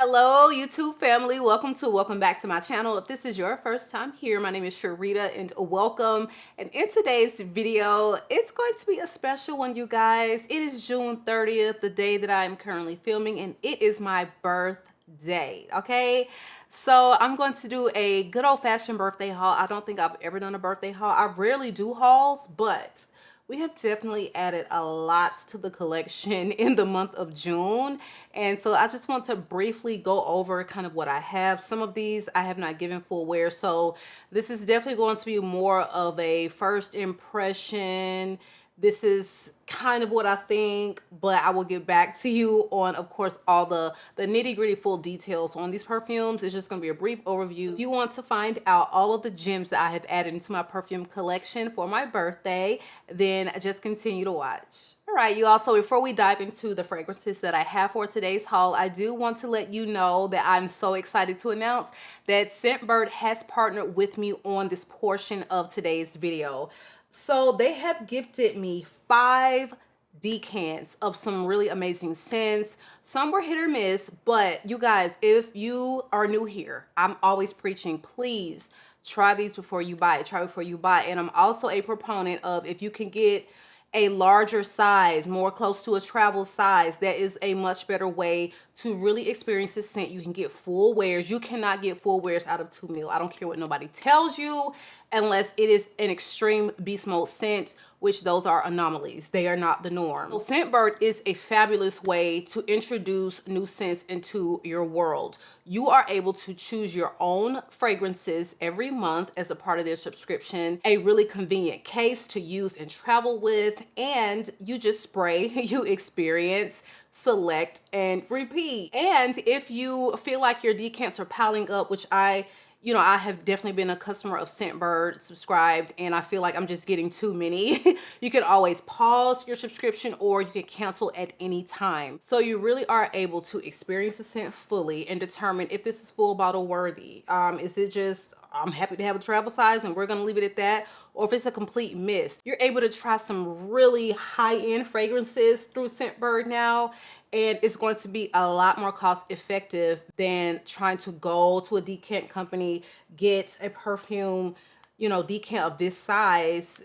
Hello YouTube family, welcome back to my channel. If this is your first time here, my name is Sharita and welcome. And in today's video, it's going to be a special one, you guys. It is June 30th, the day that I am currently filming, and it is my birthday, okay? So I'm going to do a good old-fashioned birthday haul. I don't think I've ever done a birthday haul. I rarely do hauls, but we have definitely added a lot to the collection in the month of June. And so I just want to briefly go over kind of what I have. Some of these I have not given full wear. So this is definitely going to be more of a first impression. This is kind of what I think, but I will get back to you on, of course, all the nitty-gritty full details on these perfumes. It's just going to be a brief overview. If you want to find out all of the gems that I have added into my perfume collection for my birthday, then just continue to watch. All right, you all, so before we dive into the fragrances that I have for today's haul, I do want to let you know that I'm so excited to announce that Scentbird has partnered with me on this portion of today's video. So they have gifted me 5 decants of some really amazing scents. Some were hit or miss, but you guys, if you are new here, I'm always preaching, please try these before you buy it. Try before you buy. And I'm also a proponent of, if you can get a larger size, more close to a travel size, that is a much better way to really experience this scent. You can get full wears. You cannot get full wears out of 2 ml. I don't care what nobody tells you, unless it is an extreme beast mode scent, which those are anomalies. They are not the norm. So Scentbird is a fabulous way to introduce new scents into your world. You are able to choose your own fragrances every month as a part of their subscription, a really convenient case to use and travel with, and you just spray, you experience, select, and repeat. And if you feel like your decants are piling up, which I have definitely been a customer of Scentbird, subscribed, and I feel like I'm just getting too many. You can always pause your subscription or you can cancel at any time. So you really are able to experience the scent fully and determine if this is full bottle worthy. Is it just, I'm happy to have a travel size and we're going to leave it at that, or if it's a complete miss. You're able to try some really high-end fragrances through Scentbird now, and it's going to be a lot more cost effective than trying to go to a decant company, get a perfume, decant of this size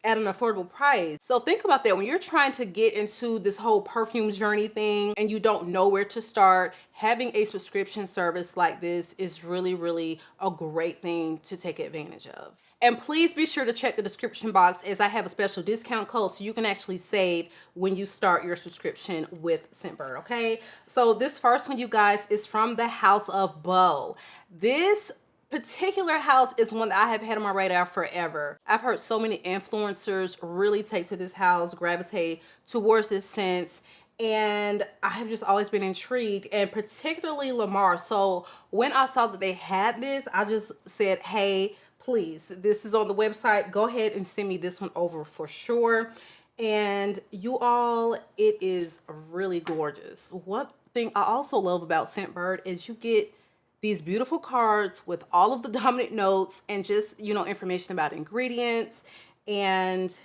at an affordable price. So think about that. When you're trying to get into this whole perfume journey thing and you don't know where to start, having a subscription service like this is really, really a great thing to take advantage of. And please be sure to check the description box, as I have a special discount code so you can actually save when you start your subscription with Scentbird, okay? So this first one, you guys, is from the House of Beau. This particular house is one that I have had on my radar forever. I've heard so many influencers really take to this house, gravitate towards this scent, and I have just always been intrigued, and particularly Lamar. So when I saw that they had this, I just said, hey, please, this is on the website. Go ahead and send me this one over for sure. And you all, it is really gorgeous. One thing I also love about Scentbird is you get these beautiful cards with all of the dominant notes and just, information about ingredients and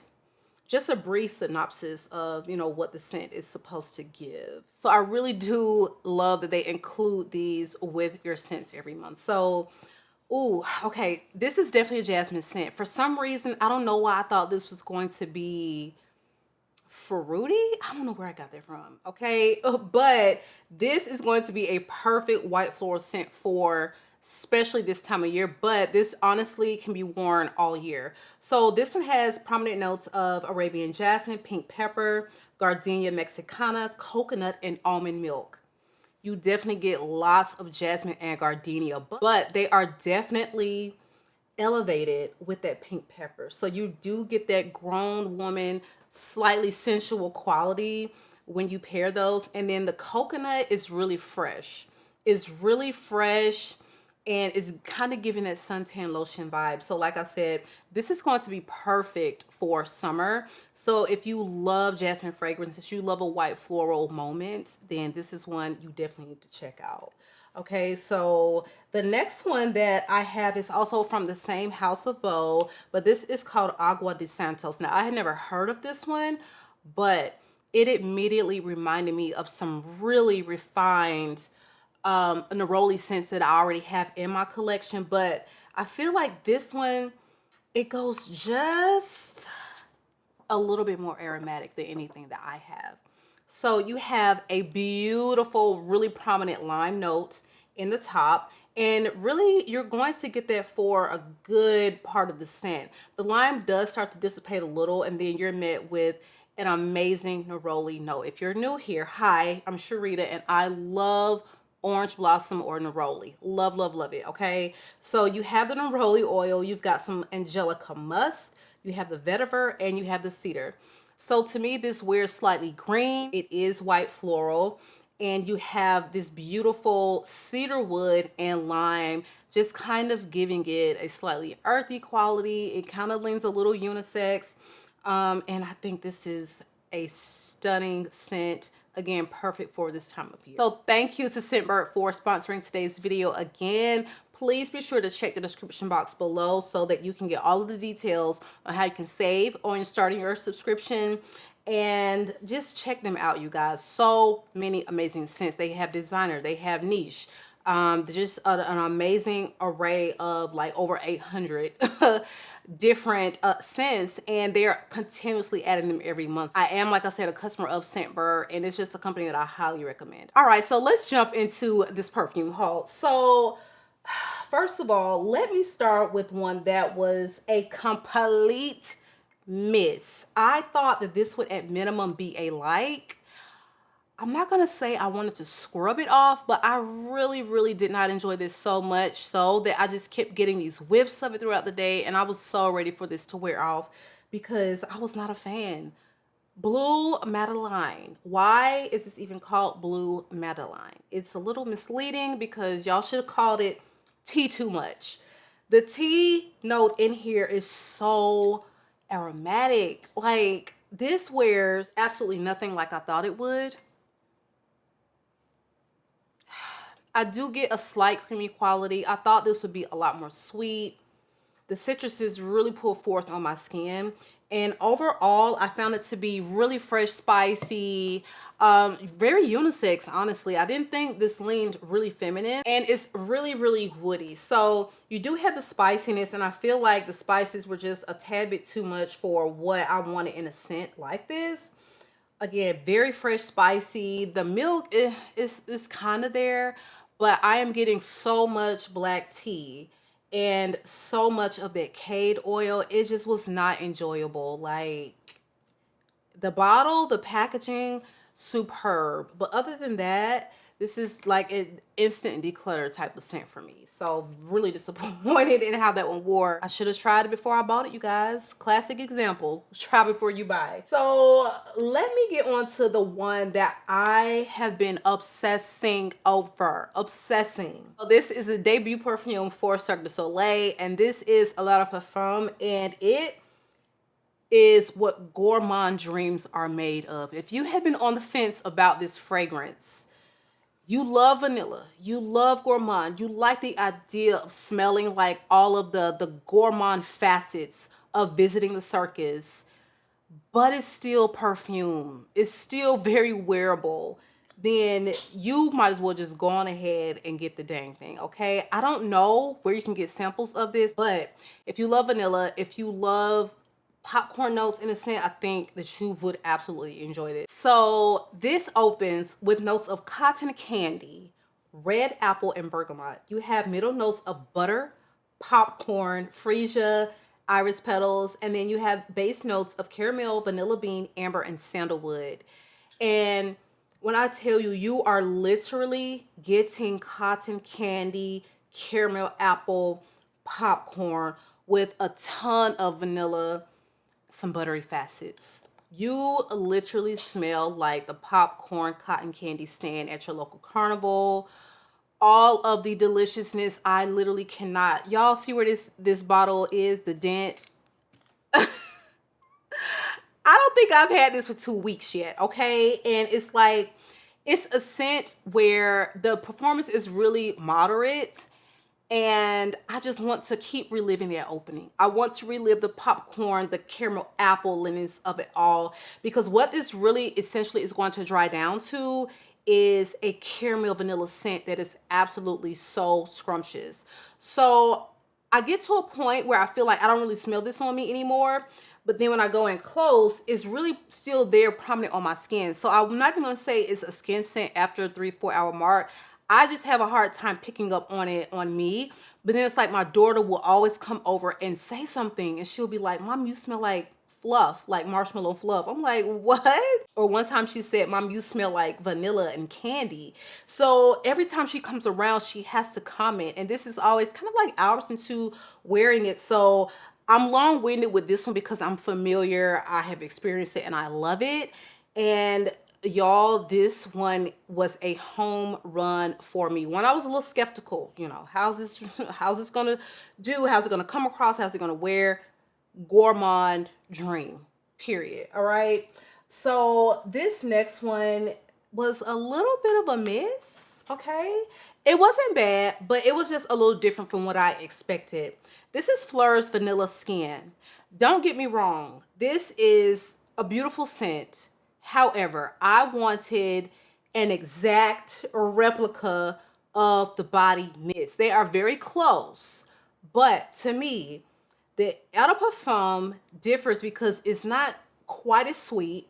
just a brief synopsis of, what the scent is supposed to give. So I really do love that they include these with your scents every month. So, ooh, okay, this is definitely a jasmine scent. For some reason, I don't know why I thought this was going to be fruity. I don't know where I got that from, okay? But this is going to be a perfect white floral scent for especially this time of year, but this honestly can be worn all year. So this one has prominent notes of Arabian jasmine, pink pepper, gardenia mexicana, coconut, and almond milk. You definitely get lots of jasmine and gardenia, but they are definitely elevated with that pink pepper. So you do get that grown woman, slightly sensual quality when you pair those. And then the coconut is really fresh. It's really fresh and it's kind of giving that suntan lotion vibe. So like I said, this is going to be perfect for summer. So if you love jasmine fragrances, you love a white floral moment, then this is one you definitely need to check out. Okay, so the next one that I have is also from the same House of Beau, but this is called Agua de Santos. Now, I had never heard of this one, but it immediately reminded me of some really refined neroli scents that I already have in my collection, but I feel like this one, it goes just a little bit more aromatic than anything that I have. So you have a beautiful, really prominent lime note in the top, and really you're going to get that for a good part of the scent. The lime does start to dissipate a little, and then you're met with an amazing neroli note. If you're new here, hi, I'm Sharita, and I love orange blossom or neroli. Love, love, love it. Okay, so you have the neroli oil, you've got some angelica musk, you have the vetiver, and you have the cedar. So to me, this wears slightly green. It is white floral, and you have this beautiful cedar wood and lime, just kind of giving it a slightly earthy quality. It kind of leans a little unisex, and I think this is a stunning scent. Again, perfect for this time of year. So thank you to Scentbird for sponsoring today's video again. Please be sure to check the description box below so that you can get all of the details on how you can save on starting your subscription. And just check them out, you guys. So many amazing scents. They have designer, they have niche. Just an amazing array of like over 800 different scents, and they're continuously adding them every month. I am, like I said, a customer of Scentbird, and it's just a company that I highly recommend. All right, so let's jump into this perfume haul. So first of all, let me start with one that was a complete miss. I thought that this would at minimum be a like. I'm not gonna say I wanted to scrub it off, but I really did not enjoy this so much so that I just kept getting these whiffs of it throughout the day, and I was so ready for this to wear off because I was not a fan. Blue Madeleine. Why is this even called Blue Madeleine? It's a little misleading because y'all should have called it tea too much. The tea note in here is so aromatic. Like, this wears absolutely nothing like I thought it would. I do get a slight creamy quality. I thought this would be a lot more sweet. The citruses really pull forth on my skin. And overall, I found it to be really fresh, spicy, very unisex, honestly. I didn't think this leaned really feminine, and it's really woody. So you do have the spiciness, and I feel like the spices were just a tad bit too much for what I wanted in a scent like this. Again, very fresh, spicy. The milk is kind of there, but I am getting so much black tea and so much of that cade oil. It just was not enjoyable. Like, the bottle, the packaging, superb. But other than that, this is like an instant declutter type of scent for me. So really disappointed in how that one wore. I should have tried it before I bought it, you guys. Classic example, try before you buy. So let me get on to the one that I have been obsessing over. Obsessing. So this is a debut perfume for Cirque du Soleil, and this is a lot of Parfum, and it is what gourmand dreams are made of. If you have been on the fence about this fragrance, you love vanilla, you love gourmand, you like the idea of smelling like all of the gourmand facets of visiting the circus, but it's still perfume, it's still very wearable, then you might as well just go on ahead and get the dang thing, okay? I don't know where you can get samples of this, but if you love vanilla, if you love popcorn notes in a scent, I think that you would absolutely enjoy this. So this opens with notes of cotton candy, red apple, and bergamot. You have middle notes of butter, popcorn, freesia, iris petals, and then you have base notes of caramel, vanilla bean, amber, and sandalwood. And when I tell you, you are literally getting cotton candy, caramel apple, popcorn with a ton of vanilla, some buttery facets. You literally smell like the popcorn cotton candy stand at your local carnival. All of the deliciousness, I literally cannot. Y'all see where this bottle is, the dent? I don't think I've had this for 2 weeks yet, okay? And it's like, it's a scent where the performance is really moderate, and I just want to keep reliving that opening. I want to relive the popcorn, the caramel apple linens of it all, because what this really essentially is going to dry down to is a caramel vanilla scent that is absolutely so scrumptious. So I get to a point where I feel like I don't really smell this on me anymore. But then when I go in close, it's really still there prominent on my skin. So I'm not even gonna say it's a skin scent after a 3-4 hour mark. I just have a hard time picking up on it on me. But then it's like my daughter will always come over and say something, and she'll be like, Mom, you smell like fluff, like marshmallow fluff. I'm like, what? Or one time she said, Mom, you smell like vanilla and candy. So every time she comes around, she has to comment. And this is always kind of like hours into wearing it. So I'm long-winded with this one because I'm familiar. I have experienced it and I love it. And y'all, this one was a home run for me. When I was a little skeptical, you know, how's this gonna do? How's it gonna come across? How's it gonna wear? Gourmand dream, period. All right. So this next one was a little bit of a miss. Okay. It wasn't bad, but it was just a little different from what I expected. This is Fleur's Vanilla Skin. Don't get me wrong. This is a beautiful scent. However, I wanted an exact replica of the body mist. They are very close, but to me, the Eau de Parfum differs because it's not quite as sweet.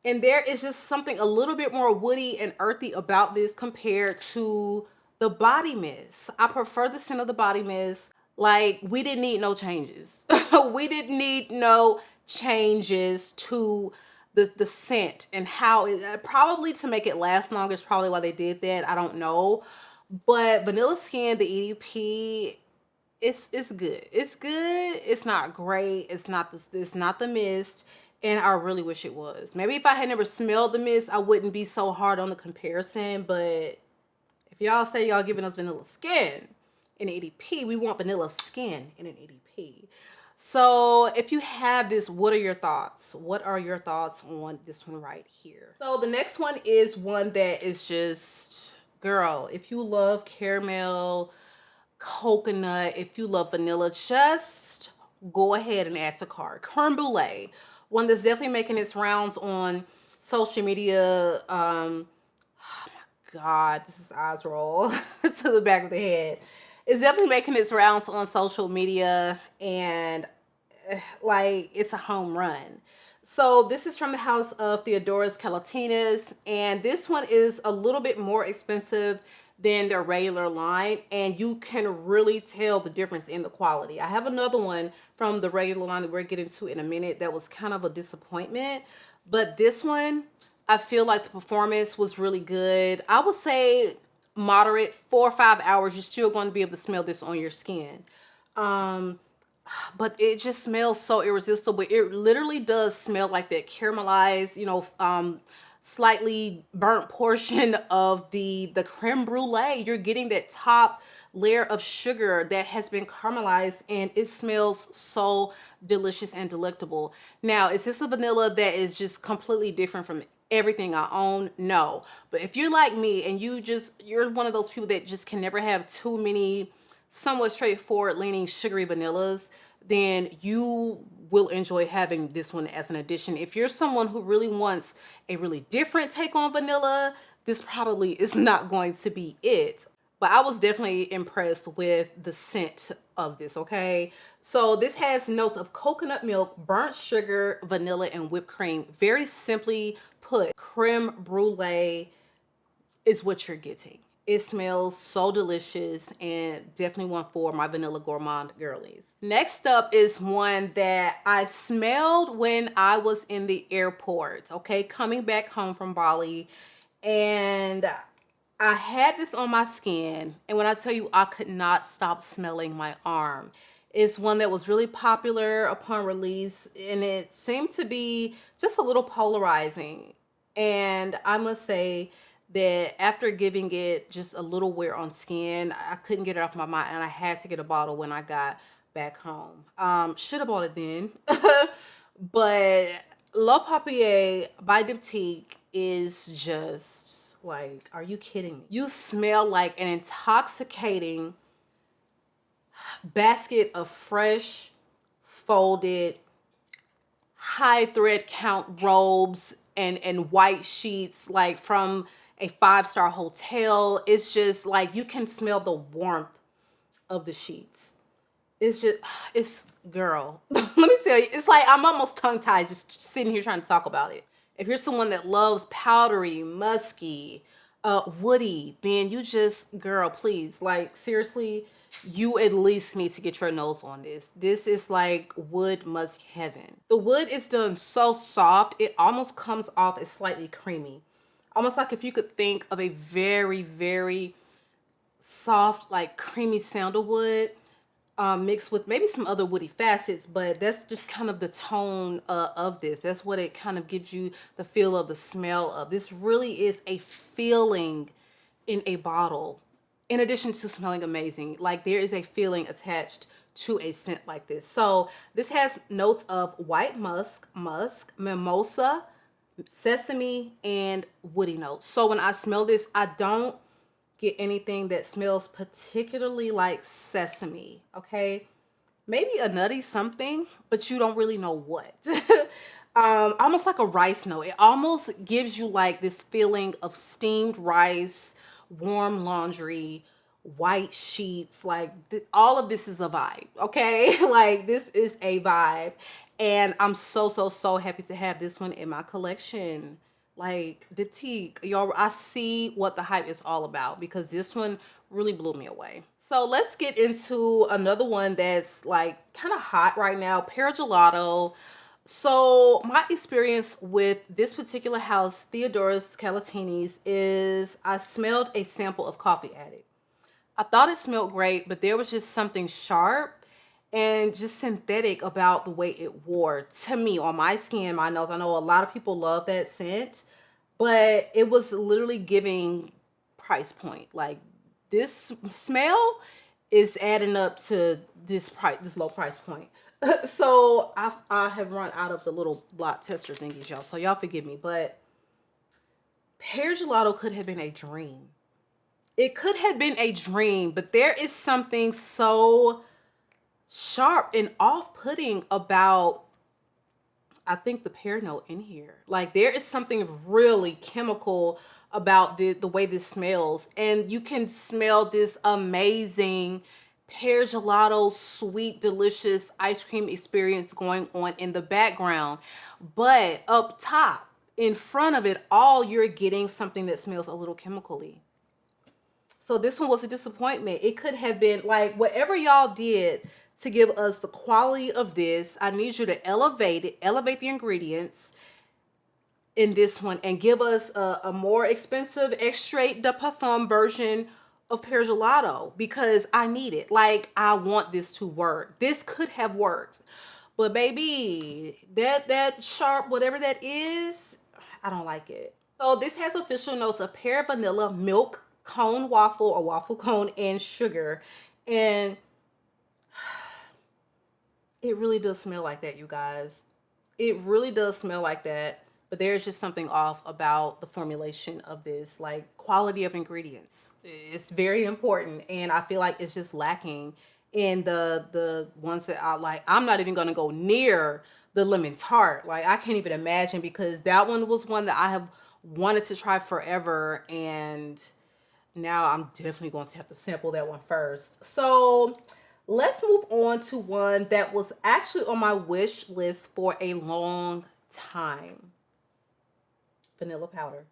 And there is just something a little bit more woody and earthy about this compared to the body mist. I prefer the scent of the body mist. Like, we didn't need no changes. We didn't need no changes to the scent and how it, probably to make it last longer is probably why they did that. I don't know. But Vanilla Skin, the EDP, it's good. It's good. It's not great. It's not the mist, and I really wish it was. Maybe if I had never smelled the mist, I wouldn't be so hard on the comparison. But if y'all say y'all giving us vanilla skin in an EDP, we want vanilla skin in an EDP. So if you have this, what are your thoughts? What are your thoughts on this one right here? So the next one is one that is just, girl, if you love caramel, coconut, if you love vanilla, just go ahead and add to cart. Creme Brulee, one that's definitely making its rounds on social media. Oh my God, this is eyes roll to the back of the head. It's definitely making its rounds on social media, and like, it's a home run. So this is from the house of Theodoros Calotinis, and this one is a little bit more expensive than their regular line, and you can really tell the difference in the quality. I have another one from the regular line that we're getting to in a minute that was kind of a disappointment, but this one, I feel like the performance was really good. I would say moderate, 4 or 5 hours, you're still going to be able to smell this on your skin. But it just smells so irresistible. It literally does smell like that caramelized, you know, slightly burnt portion of the creme brulee. You're getting that top layer of sugar that has been caramelized, and it smells so delicious and delectable. Now, is this a vanilla that is just completely different from everything I own? No. But if you're like me and you're one of those people that just can never have too many somewhat straightforward leaning sugary vanillas, then you will enjoy having this one as an addition. If you're someone who really wants a really different take on vanilla, this probably is not going to be it. But I was definitely impressed with the scent of this, okay? So this has notes of coconut milk, burnt sugar, vanilla, and whipped cream. Very simply put, creme brulee is what you're getting. It smells so delicious, and definitely one for my vanilla gourmand girlies. Next up is one that I smelled when I was in the airport, okay? Coming back home from Bali, and I had this on my skin, and when I tell you I could not stop smelling my arm. It's one that was really popular upon release, and it seemed to be just a little polarizing. And I must say that after giving it just a little wear on skin, I couldn't get it off my mind, and I had to get a bottle when I got back home. Should have bought it then. But Le Papier by Diptyque is just like, are you kidding me? You smell like an intoxicating basket of fresh, folded, high thread count robes and white sheets, like from a 5-star hotel. It's just like you can smell the warmth of the sheets. It's just, it's, girl, let me tell you, it's like I'm almost tongue-tied just sitting here trying to talk about it. If you're someone that loves powdery, musky, woody, then you just, girl, please, like, seriously, you at least need to get your nose on this. This is like wood musk heaven. The wood is done so soft, it almost comes off as slightly creamy. Almost like if you could think of a very, very soft, like creamy sandalwood, mixed with maybe some other woody facets, but that's just kind of the tone of this. That's what it kind of gives you the feel of, the smell of. This really is a feeling in a bottle. In addition to smelling amazing, like there is a feeling attached to a scent like this. So this has notes of white musk, mimosa, sesame, and woody notes. So when I smell this, I don't get anything that smells particularly like sesame, okay? Maybe a nutty something, but you don't really know what. Almost like a rice note. It almost gives you like this feeling of steamed rice, warm laundry, white sheets. Like all of this is a vibe, okay? Like this is a vibe. And I'm so happy to have this one in my collection. Like Diptyque, y'all, I see what the hype is all about because this one really blew me away. So let's get into another one that's like kind of hot right now, Pear Gelato. So my experience with this particular house, Theodoros Calotinis, is I smelled a sample of Coffee Addict. I thought it smelled great, but there was just something sharp and just synthetic about the way it wore to me on my skin, my nose. I know a lot of people love that scent, but it was literally giving price point. Like this smell is adding up to this price, this low price point. So I have run out of the little blot tester thingies, y'all. So y'all forgive me, but Pear Gelato could have been a dream. It could have been a dream, but there is something so sharp and off-putting about, I think, the pear note in here. Like there is something really chemical about the way this smells, and you can smell this amazing pear gelato, sweet, delicious ice cream experience going on in the background, but up top in front of it all, you're getting something that smells a little chemically. So this one was a disappointment. It could have been like whatever y'all did to give us the quality of this. I need you to elevate it, elevate the ingredients in this one, and give us a more expensive extrait de parfum version of Pear Gelato, because I need it. Like I want this to work. This could have worked, but baby, that sharp whatever that is, I don't like it. So this has official notes of pear, vanilla, milk, cone waffle or waffle cone, and sugar. And it really does smell like that, you guys. It really does smell like that. But there's just something off about the formulation of this, like quality of ingredients. It's very important, and I feel like it's just lacking in the ones that I like. I'm not even gonna go near the lemon tart. Like I can't even imagine, because that one was one that I have wanted to try forever, and now I'm definitely going to have to sample that one first. So let's move on to one that was actually on my wish list for a long time. Vanilla Powder.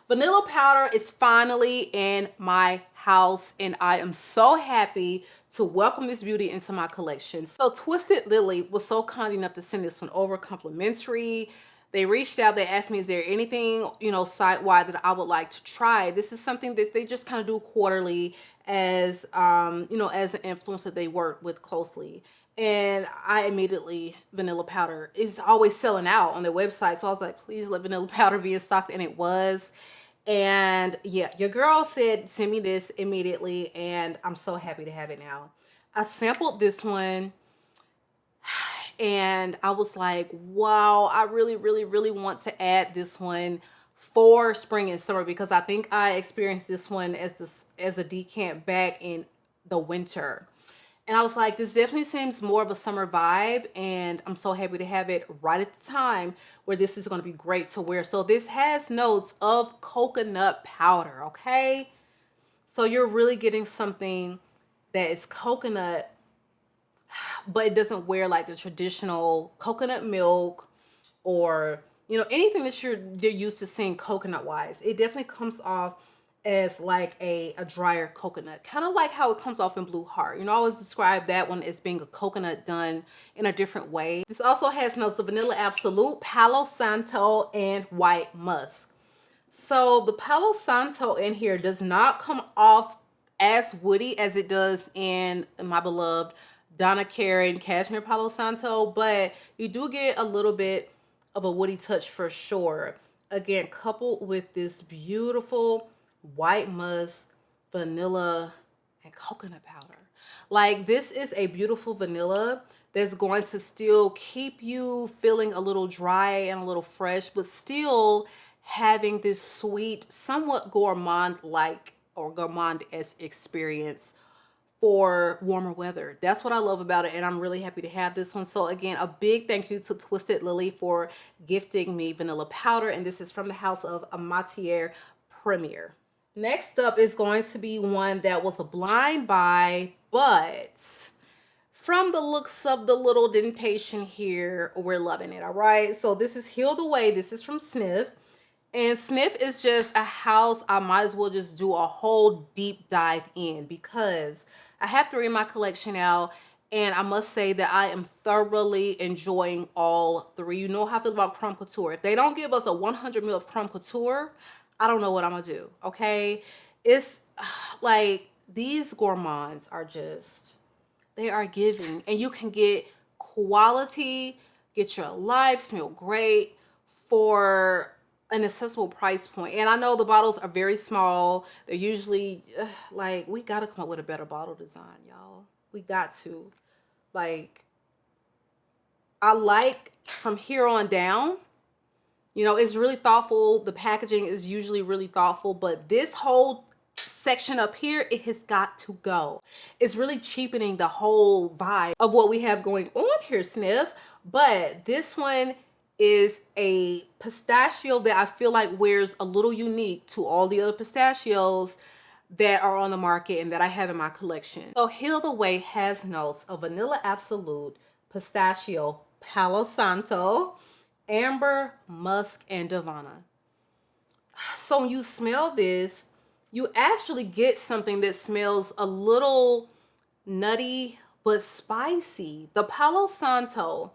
Vanilla Powder is finally in my house, and I am so happy to welcome this beauty into my collection. So Twisted Lily was so kind enough to send this one over complimentary. They reached out, they asked me, is there anything, you know, site-wide that I would like to try? This is something that they just kind of do quarterly as, you know, as an influencer they work with closely. And I immediately, Vanilla Powder is always selling out on their website. So I was like, please let Vanilla Powder be in stock. And it was. And yeah, your girl said, send me this immediately. And I'm so happy to have it now. I sampled this one, and I was like, wow, I really want to add this one for spring and summer, because I think I experienced this one as a decant back in the winter. And I was like, this definitely seems more of a summer vibe, and I'm so happy to have it right at the time where this is going to be great to wear. So this has notes of coconut powder, okay? So you're really getting something that is coconut, but it doesn't wear like the traditional coconut milk or, you know, anything that they're used to seeing coconut wise. It definitely comes off as like a drier coconut, kind of like how it comes off in Blue Heart. You know, I always describe that one as being a coconut done in a different way. This also has notes of Vanilla Absolute, Palo Santo, and White Musk. So the Palo Santo in here does not come off as woody as it does in my beloved Donna Karan Cashmere Palo Santo, but you do get a little bit of a woody touch for sure. Again, coupled with this beautiful white musk, vanilla, and coconut powder. Like, this is a beautiful vanilla that's going to still keep you feeling a little dry and a little fresh, but still having this sweet, somewhat gourmand-like or gourmand-esque experience for warmer weather. That's what I love about it, and I'm really happy to have this one. So again, a big thank you to Twisted Lily for gifting me vanilla powder, and this is from the house of Amatier Premier. Next up is going to be one that was a blind buy, but from the looks of the little dentation here, we're loving it, all right? So this is Heill the Way. This is from Sniff. And Sniff is just a house I might as well just do a whole deep dive in, because I have to read my collection out, and I must say that I am thoroughly enjoying all three. You know how I feel about Creme Couture. If they don't give us a 100 ml of Creme Couture, I don't know what I'm gonna do, okay? It's like, these gourmands are just, they are giving, and you can get quality, get your life, smell great for an accessible price point. And I know the bottles are very small. They're usually like, we gotta come up with a better bottle design, y'all. We got to. Like, I like from here on down, you know, it's really thoughtful. The packaging is usually really thoughtful, but this whole section up here, it has got to go. It's really cheapening the whole vibe of what we have going on here, Sniff. But this one is a pistachio that I feel like wears a little unique to all the other pistachios that are on the market and that I have in my collection. So Heill the Way has notes of Vanilla Absolute, Pistachio, Palo Santo, Amber, Musk, and Divana. So when you smell this, you actually get something that smells a little nutty but spicy. The Palo Santo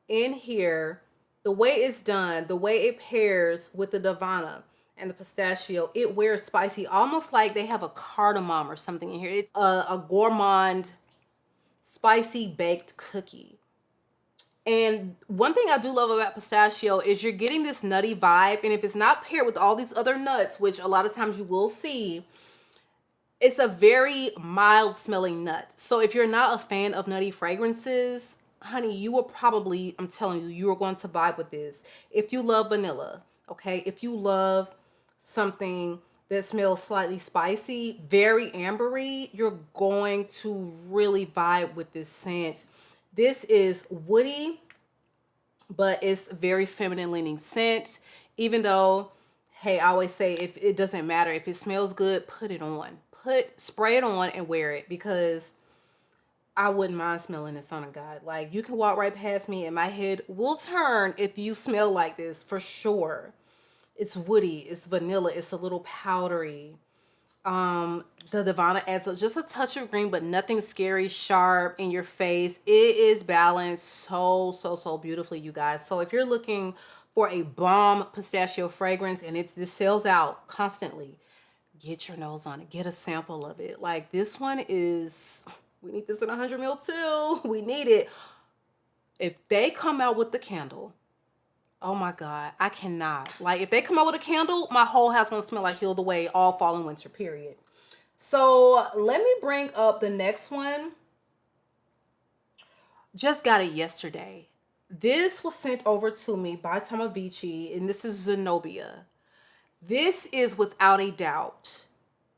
in here, the way it's done, the way it pairs with the Divana and the pistachio, it wears spicy, almost like they have a cardamom or something in here. It's a gourmand spicy baked cookie. And one thing I do love about pistachio is you're getting this nutty vibe, and if it's not paired with all these other nuts, which a lot of times you will see, it's a very mild smelling nut. So if you're not a fan of nutty fragrances, honey, you will probably, I'm telling you, you are going to vibe with this. If you love vanilla, okay, if you love something that smells slightly spicy, very ambery, you're going to really vibe with this scent. This is woody, but it's very feminine leaning scent. Even though, hey, I always say, if it doesn't matter, if it smells good, put it on. Spray it on and wear it, because I wouldn't mind smelling this on a guy. Like, you can walk right past me and my head will turn if you smell like this, for sure. It's woody, it's vanilla, it's a little powdery. The Divana adds just a touch of green, but nothing scary, sharp in your face. It is balanced so beautifully, you guys. So if you're looking for a bomb pistachio fragrance, and this sells out constantly, get your nose on it. Get a sample of it. Like, this one is, we need this in 100 ml too. We need it. If they come out with the candle, oh my God, I cannot. Like, if they come out with a candle, my whole house gonna smell like Heill the Way all fall and winter, period. So let me bring up the next one. Just got it yesterday. This was sent over to me by Tomovici, and this is Zenobia. This is without a doubt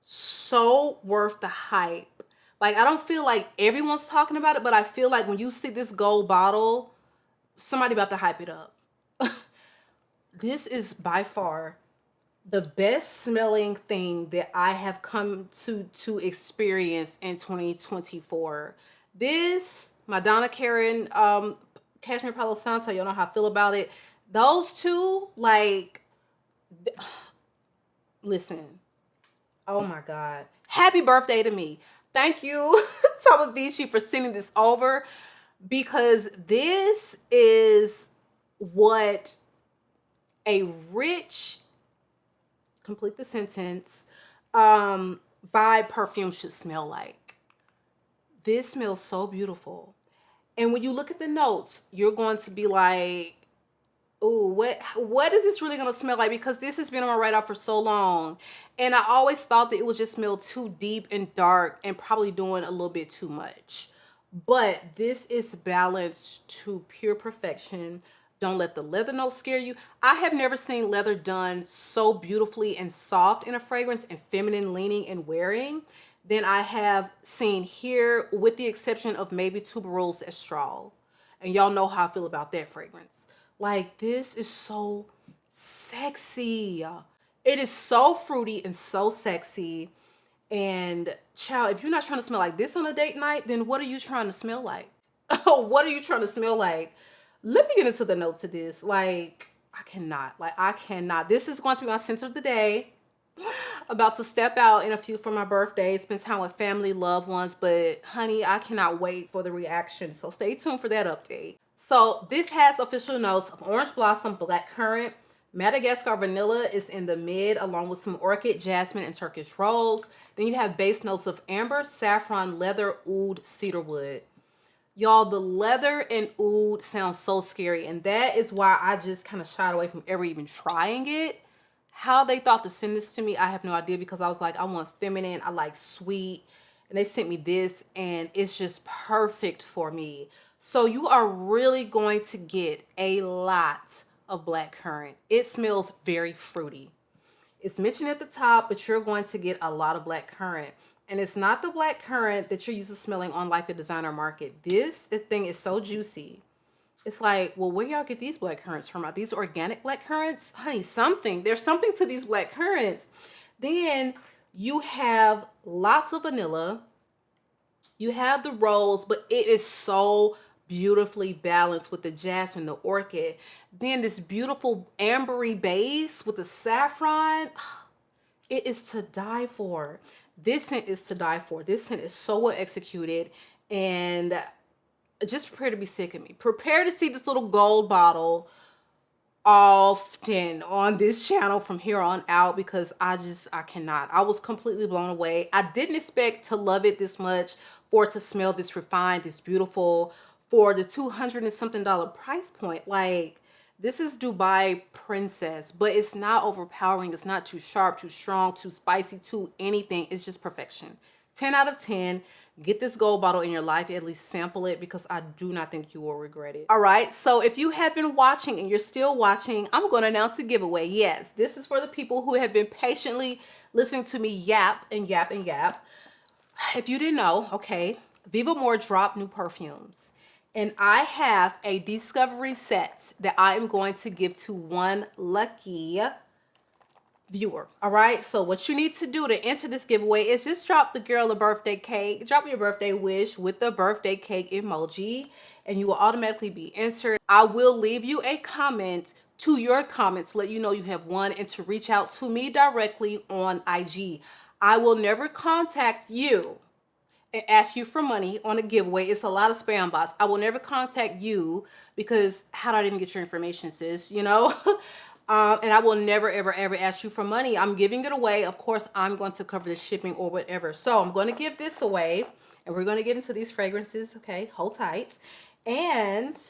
so worth the hype, Like, I don't feel like everyone's talking about it, but I feel like when you see this gold bottle, somebody about to hype it up. This is by far the best smelling thing that I have come to experience in 2024. This Madonna Karen Cashmere Palo Santo, y'all know how I feel about it. Those two, like, listen, oh my God, happy birthday to me. Thank you, Tagomago, for sending this over, because this is what a rich, complete the sentence, vibe perfume should smell like. This smells so beautiful. And when you look at the notes, you're going to be like, oh, what is this really going to smell like? Because this has been on my radar for so long. And I always thought that it would just smell too deep and dark and probably doing a little bit too much. But this is balanced to pure perfection. Don't let the leather note scare you. I have never seen leather done so beautifully and soft in a fragrance and feminine leaning and wearing than I have seen here, with the exception of maybe Tuberose Estral. And y'all know how I feel about that fragrance. Like, this is so sexy. It is so fruity and so sexy. And child, if you're not trying to smell like this on a date night, then what are you trying to smell like? What are you trying to smell like? Let me get into the notes of this. Like, I cannot. This is going to be my scent of the day. About to step out in a few for my birthday, spend time with family, loved ones, but honey, I cannot wait for the reaction. So stay tuned for that update. So this has official notes of orange blossom, blackcurrant, Madagascar vanilla is in the mid, along with some orchid, jasmine, and Turkish rose. Then you have base notes of amber, saffron, leather, oud, cedarwood. Y'all, the leather and oud sounds so scary, and that is why I just kind of shied away from ever even trying it. How they thought to send this to me, I have no idea, because I was like, I want feminine, I like sweet, and they sent me this, and it's just perfect for me. So you are really going to get a lot of blackcurrant. It smells very fruity. It's mentioned at the top, but you're going to get a lot of blackcurrant. And it's not the blackcurrant that you're used to smelling on like the designer market. This thing is so juicy. It's like, well, where y'all get these blackcurrants from? Are these organic blackcurrants? Honey, there's something to these blackcurrants. Then you have lots of vanilla. You have the rose, but it is so beautifully balanced with the jasmine, the orchid. Then this beautiful ambery base with the saffron. It is to die for. This scent is to die for. This scent is so well executed, and just prepare to be sick of me. Prepare to see this little gold bottle often on this channel from here on out, because I cannot. I was completely blown away. I didn't expect to love it this much, for it to smell this refined, this beautiful, for the $200 and something price point. Like, this is Dubai Princess, but it's not overpowering. It's not too sharp, too strong, too spicy, too anything. It's just perfection. 10 out of 10. Get this gold bottle in your life, at least sample it, because I do not think you will regret it. All right, so if you have been watching and you're still watching, I'm going to announce the giveaway. Yes, this is for the people who have been patiently listening to me yap and yap and yap. If you didn't know, okay, Vivamore dropped new perfumes. And I have a discovery set that I am going to give to one lucky viewer. All right, so what you need to do to enter this giveaway is just drop the girl a birthday cake, drop your birthday wish with the birthday cake emoji, and you will automatically be entered. I will leave you a comment to your comments, let you know you have won, and to reach out to me directly on IG. I will never contact you and ask you for money on a giveaway. It's a lot of spam bots. I will never contact you, because how did I even get your information, sis? You know? And I will never, ever, ever ask you for money. I'm giving it away. Of course, I'm going to cover the shipping or whatever. So I'm going to give this away, and we're going to get into these fragrances. Okay, hold tight. And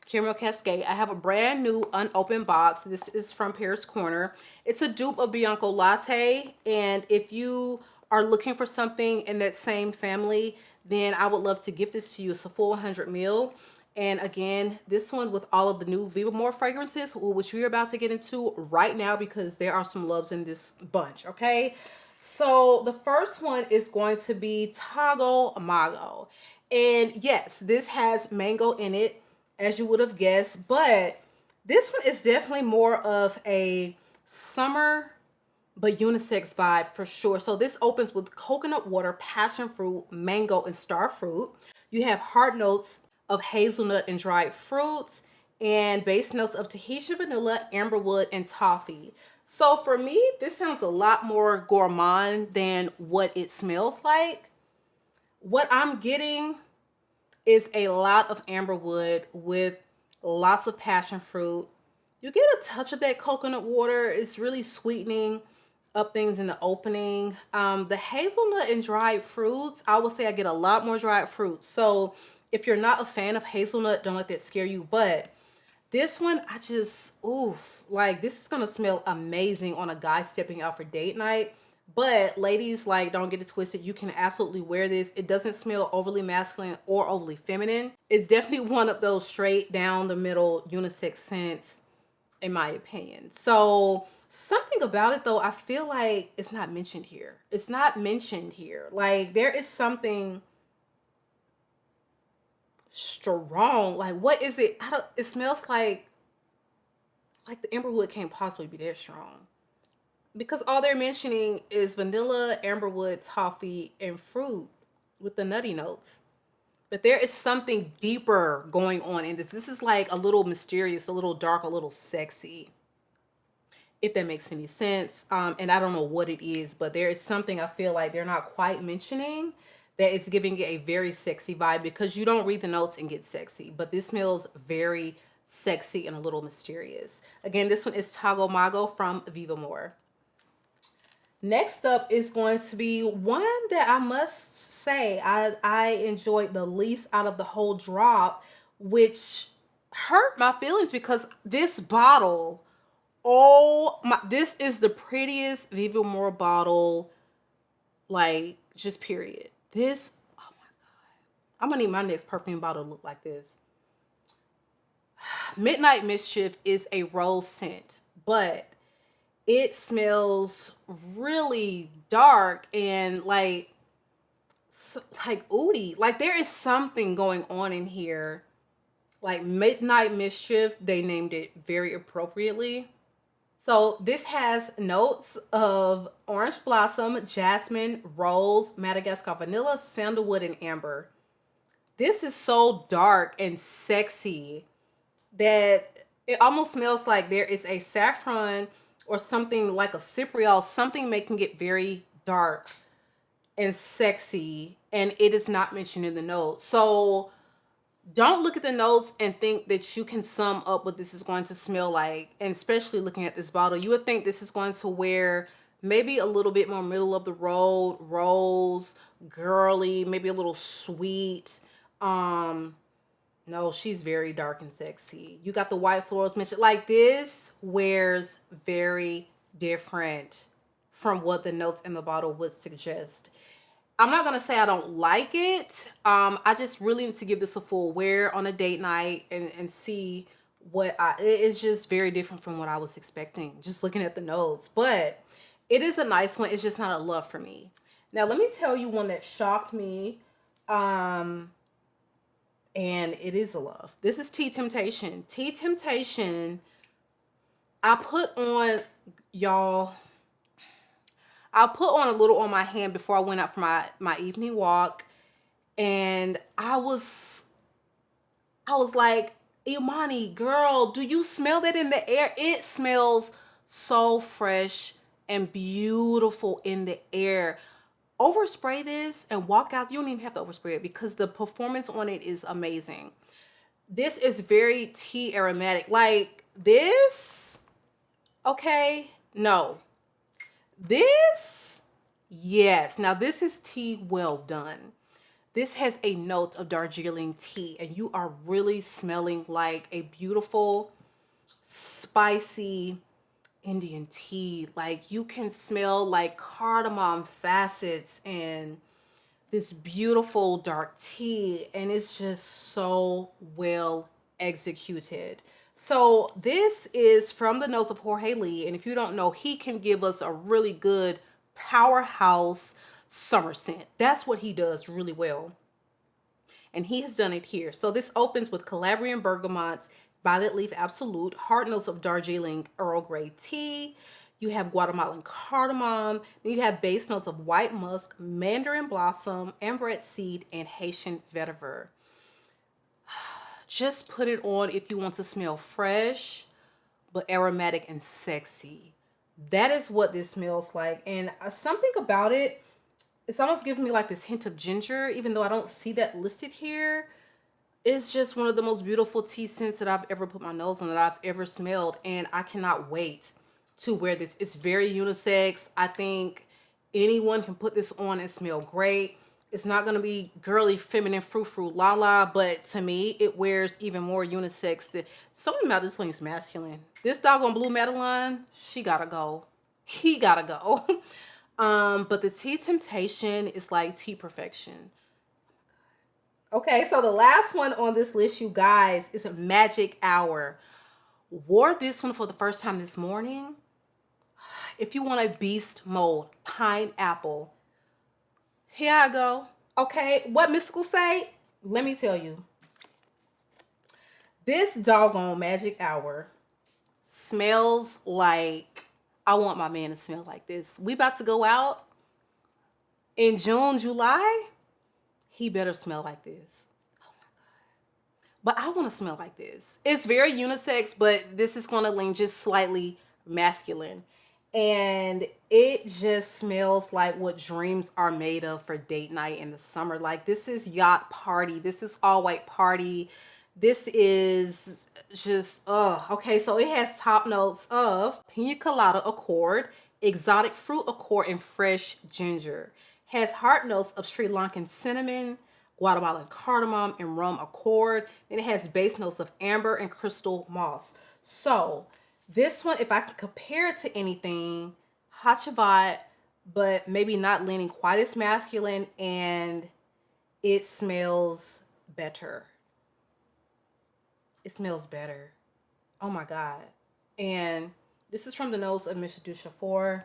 Caramel Cascade. I have a brand new unopened box. This is from Paris Corner. It's a dupe of Bianco Latte. And if you are looking for something in that same family, then I would love to give this to you. It's a full 100 ml. And again, this one with all of the new Vivamore fragrances, which we're about to get into right now, because there are some loves in this bunch, okay? So the first one is going to be Tagomago. And yes, this has mango in it, as you would have guessed, but this one is definitely more of a summer but unisex vibe for sure. So this opens with coconut water, passion fruit, mango, and star fruit. You have heart notes of hazelnut and dried fruits, and base notes of Tahitian vanilla, amberwood, and toffee. So for me, this sounds a lot more gourmand than what it smells like. What I'm getting is a lot of amberwood with lots of passion fruit. You get a touch of that coconut water. It's really sweetening up things in the opening. The hazelnut and dried fruits, I would say I get a lot more dried fruits. So if you're not a fan of hazelnut, don't let that scare you. But this one, I just, oof, like this is gonna smell amazing on a guy stepping out for date night. But ladies, like, don't get it twisted. You can absolutely wear this. It doesn't smell overly masculine or overly feminine. It's definitely one of those straight down the middle unisex scents, in my opinion. So something about it though, I feel like it's not mentioned here. It's not mentioned here. Like there is something strong. Like what is it? I don't, it smells like the amberwood can't possibly be that strong. Because all they're mentioning is vanilla, amberwood, toffee, and fruit with the nutty notes. But there is something deeper going on in this. This is like a little mysterious, a little dark, a little sexy, if that makes any sense. And I don't know what it is, but there is something I feel like they're not quite mentioning that is giving it a very sexy vibe, because you don't read the notes and get sexy. But this smells very sexy and a little mysterious. Again, this one is Tagomago from Vivamore. Next up is going to be one that I must say I enjoyed the least out of the whole drop, which hurt my feelings because this bottle, oh my, this is the prettiest Vivamore bottle, like, just period. This, oh my God. I'm gonna need my next perfume bottle to look like this. Midnight Mischief is a rose scent, but it smells really dark and like oudy. Like there is something going on in here. Like Midnight Mischief, they named it very appropriately. So this has notes of orange blossom, jasmine, rose, Madagascar vanilla, sandalwood, and amber. This is so dark and sexy that it almost smells like there is a saffron or something like a cypriol, something making it very dark and sexy, and it is not mentioned in the notes. So don't look at the notes and think that you can sum up what this is going to smell like. And especially looking at this bottle, you would think this is going to wear maybe a little bit more middle of the road, rose, girly, maybe a little sweet. No, she's very dark and sexy. You got the white florals mentioned. Like this wears very different from what the notes in the bottle would suggest. I'm not going to say I don't like it. I just really need to give this a full wear on a date night and see what it is. Just very different from what I was expecting, just looking at the notes. But it is a nice one. It's just not a love for me. Now, let me tell you one that shocked me. And it is a love. This is Tea Temptation. Tea Temptation, I put on, y'all, I put on a little on my hand before I went out for my evening walk. And I was like, Imani, girl, do you smell that in the air? It smells so fresh and beautiful in the air. Overspray this and walk out. You don't even have to overspray it because the performance on it is amazing. This is very tea aromatic. Like this, okay, no. This, yes. Now this is tea well done. This has a note of Darjeeling tea, and you are really smelling like a beautiful, spicy Indian tea. Like you can smell like cardamom facets and this beautiful dark tea, and it's just so well executed. So this is from the nose of Jorge Lee, and if you don't know, he can give us a really good powerhouse summer scent. That's what he does really well. And he has done it here. So this opens with Calabrian bergamot, violet leaf absolute, hard notes of Darjeeling Earl Grey tea. You have Guatemalan cardamom. Then you have base notes of white musk, mandarin blossom, amberette seed, and Haitian vetiver. Just put it on if you want to smell fresh, but aromatic and sexy. That is what this smells like. And something about it, it's almost giving me like this hint of ginger, even though I don't see that listed here. It's just one of the most beautiful tea scents that I've ever put my nose on, that I've ever smelled. And I cannot wait to wear this. It's very unisex. I think anyone can put this on and smell great. It's not going to be girly, feminine, frou-frou, la-la, but to me, it wears even more unisex. Something about this thing's masculine. This doggone blue Madeline, she gotta go. He gotta go. But the Tea Temptation is like tea perfection. Okay, so the last one on this list, you guys, is a Magic Hour. Wore this one for the first time this morning. If you want a beast mode, pineapple. Here I go. Okay, what Mystical say? Let me tell you. This doggone Magic Hour smells like I want my man to smell like this. We about to go out in June, July. He better smell like this. Oh my God. But I want to smell like this. It's very unisex, but this is going to lean just slightly masculine. And it just smells like what dreams are made of for date night in the summer. Like, this is yacht party. This is all white party. This is just, okay. So it has top notes of pina colada accord, exotic fruit accord, and fresh ginger. Has heart notes of Sri Lankan cinnamon, Guatemalan cardamom, and rum accord. And it has base notes of amber and crystal moss. So this one, if I can compare it to anything, Hachivat, but maybe not leaning quite as masculine, and it smells better. It smells better. Oh my God. And this is from the nose of Mr. Duchefort.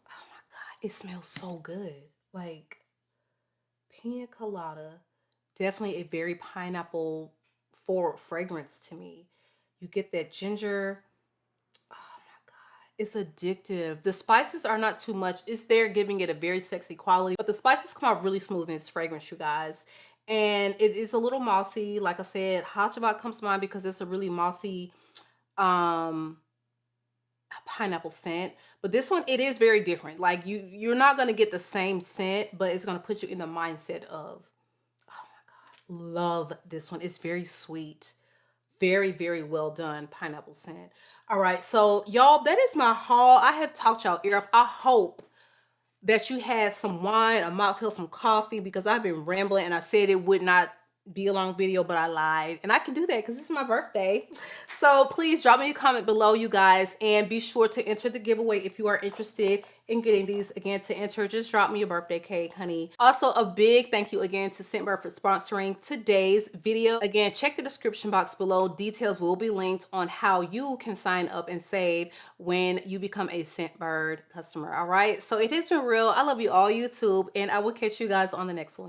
Oh my God. It smells so good. Like, pina colada. Definitely a very pineapple forward fragrance to me. You get that ginger. Oh my God. It's addictive. The spices are not too much. It's there giving it a very sexy quality. But the spices come out really smooth in this fragrance, you guys. And it is a little mossy. Like I said, Hachivat comes to mind because it's a really mossy pineapple scent. But this one, it is very different. Like, you're not going to get the same scent, but it's going to put you in the mindset of, oh my God, love this one. It's very sweet. Very, very well done pineapple scent. All right, so y'all, that is my haul. I have talked y'all ear off. I hope that you had some wine, a mocktail, some coffee, because I've been rambling and I said it would not be a long video, but I lied. And I can do that because it's my birthday. So please drop me a comment below, you guys, and be sure to enter the giveaway if you are interested in getting these. Again, to enter, just drop me a birthday cake, honey. Also, a big thank you again to Scentbird for sponsoring today's video. Again, check the description box below. Details will be linked on how you can sign up and save when you become a Scentbird customer. All right, so it has been real. I love you all, YouTube, and I will catch you guys on the next one.